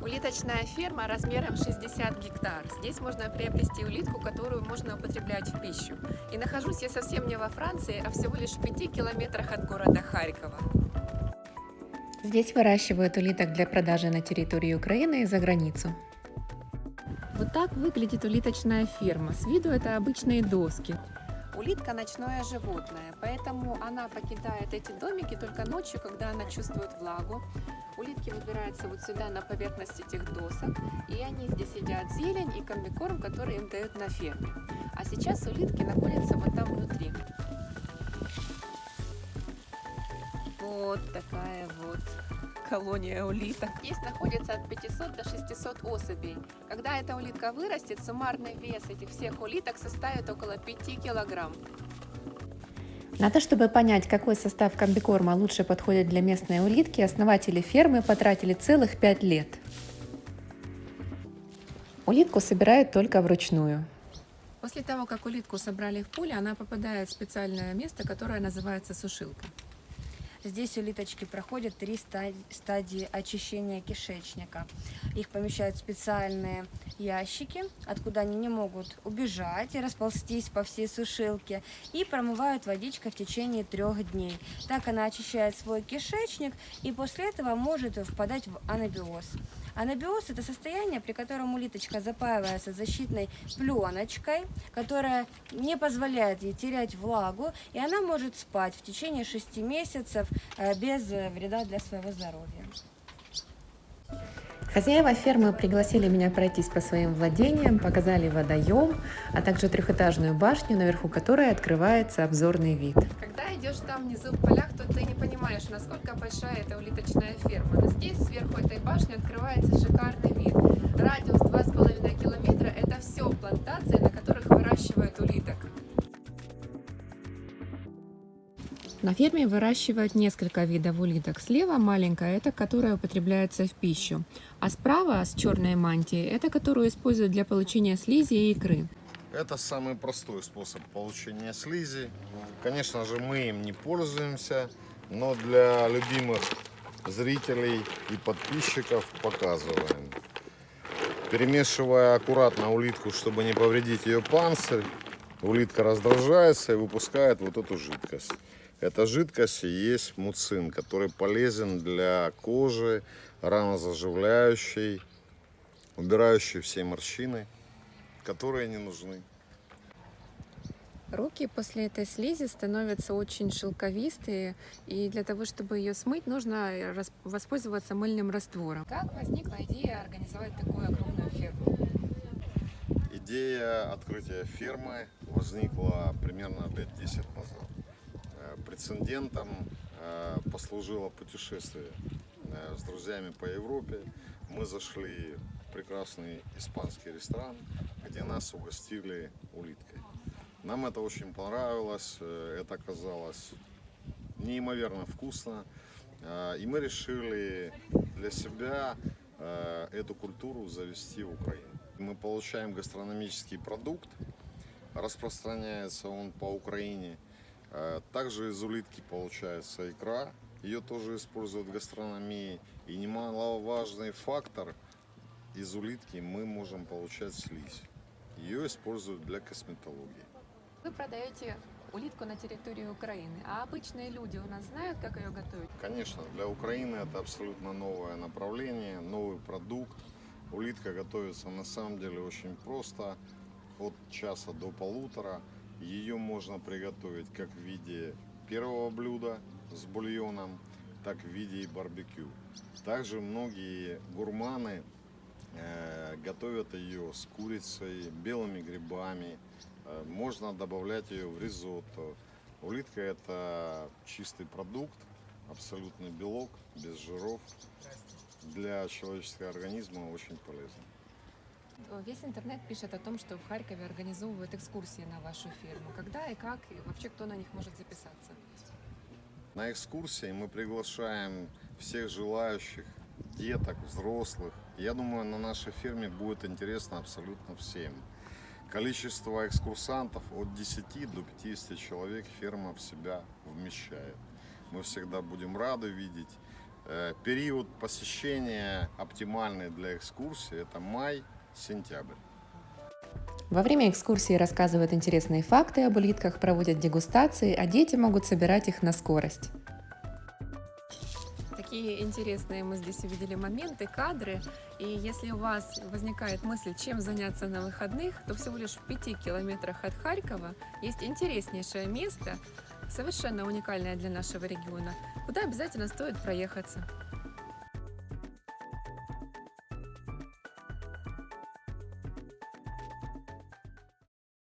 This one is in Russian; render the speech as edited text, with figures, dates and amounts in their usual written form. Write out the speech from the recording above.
Улиточная ферма размером 60 гектар. Здесь можно приобрести улитку, которую можно употреблять в пищу. И нахожусь я совсем не во Франции, а всего лишь в 5 километрах от города Харькова. Здесь выращивают улиток для продажи на территории Украины и за границу. Вот так выглядит улиточная ферма. С виду это обычные доски. Улитка – ночное животное, поэтому она покидает эти домики только ночью, когда она чувствует влагу. Улитки выбираются вот сюда на поверхность этих досок, и они здесь едят зелень и комбикорм, который им дают на ферме. А сейчас улитки находятся вот там внутри. Вот такая вот колония улиток. Здесь находится от 500 до 600 особей. Когда эта улитка вырастет, суммарный вес этих всех улиток составит около 5 килограмм. На то, чтобы понять, какой состав комбикорма лучше подходит для местной улитки, основатели фермы потратили целых 5 лет. Улитку собирают только вручную. После того, как улитку собрали в поле, она попадает в специальное место, которое называется сушилка. Здесь улиточки проходят 3 стадии очищения кишечника. Их помещают в специальные ящики, откуда они не могут убежать и расползтись по всей сушилке, и промывают водичкой в течение 3 дней. Так она очищает свой кишечник и после этого может впадать в анабиоз. Анабиоз – это состояние, при котором улиточка запаивается защитной пленочкой, которая не позволяет ей терять влагу, и она может спать в течение 6 месяцев без вреда для своего здоровья. Хозяева фермы пригласили меня пройтись по своим владениям, показали водоем, а также трехэтажную башню, наверху которой открывается обзорный вид. Когда идешь там внизу в полях, то ты не понимаешь, насколько большая эта улиточная ферма. Но здесь, сверху этой башни, открывается шикарный вид. Радиус 2,5 километра – это все плантации, на которых выращивают улиток. На ферме выращивают несколько видов улиток. Слева маленькая – это которая употребляется в пищу. А справа с черной мантией – это которую используют для получения слизи и икры. Это самый простой способ получения слизи. Конечно же, мы им не пользуемся, но для любимых зрителей и подписчиков показываем. Перемешивая аккуратно улитку, чтобы не повредить ее панцирь, улитка раздражается и выпускает вот эту жидкость. Эта жидкость и есть муцин, который полезен для кожи, ранозаживляющий, убирающий все морщины, которые не нужны. Руки после этой слизи становятся очень шелковистые, и для того, чтобы ее смыть, нужно воспользоваться мыльным раствором. Как возникла идея организовать такую огромную ферму? Идея открытия фермы возникла примерно лет 10 назад. Прецедентом послужило путешествие с друзьями по Европе. Мы зашли в прекрасный испанский ресторан, где нас угостили улиткой. Нам это очень понравилось, это оказалось неимоверно вкусно, и мы решили для себя эту культуру завести в Украину. Мы получаем гастрономический продукт, распространяется он по Украине. Также из улитки получается икра, ее тоже используют в гастрономии. И немаловажный фактор, из улитки мы можем получать слизь. Ее используют для косметологии. Вы продаете улитку на территории Украины, а обычные люди у нас знают, как ее готовить? Конечно, для Украины это абсолютно новое направление, новый продукт. Улитка готовится на самом деле очень просто, от часа до полутора. Ее можно приготовить как в виде первого блюда с бульоном, так в виде барбекю. Также многие гурманы готовят ее с курицей, белыми грибами. Можно добавлять ее в ризотто. Улитка – это чистый продукт, абсолютный белок, без жиров. Для человеческого организма очень полезно. Весь интернет пишет о том, что в Харькове организовывают экскурсии на вашу ферму. Когда и как, и вообще кто на них может записаться? На экскурсии мы приглашаем всех желающих, деток, взрослых. Я думаю, на нашей ферме будет интересно абсолютно всем. Количество экскурсантов от 10 до 50 человек ферма в себя вмещает. Мы всегда будем рады видеть Период посещения оптимальный для экскурсии – это май-сентябрь. Во время экскурсии рассказывают интересные факты об улитках, проводят дегустации, а дети могут собирать их на скорость. Такие интересные мы здесь увидели моменты, кадры. И если у вас возникает мысль, чем заняться на выходных, то всего лишь в 5 километрах от Харькова есть интереснейшее место, совершенно уникальное для нашего региона, куда обязательно стоит проехаться.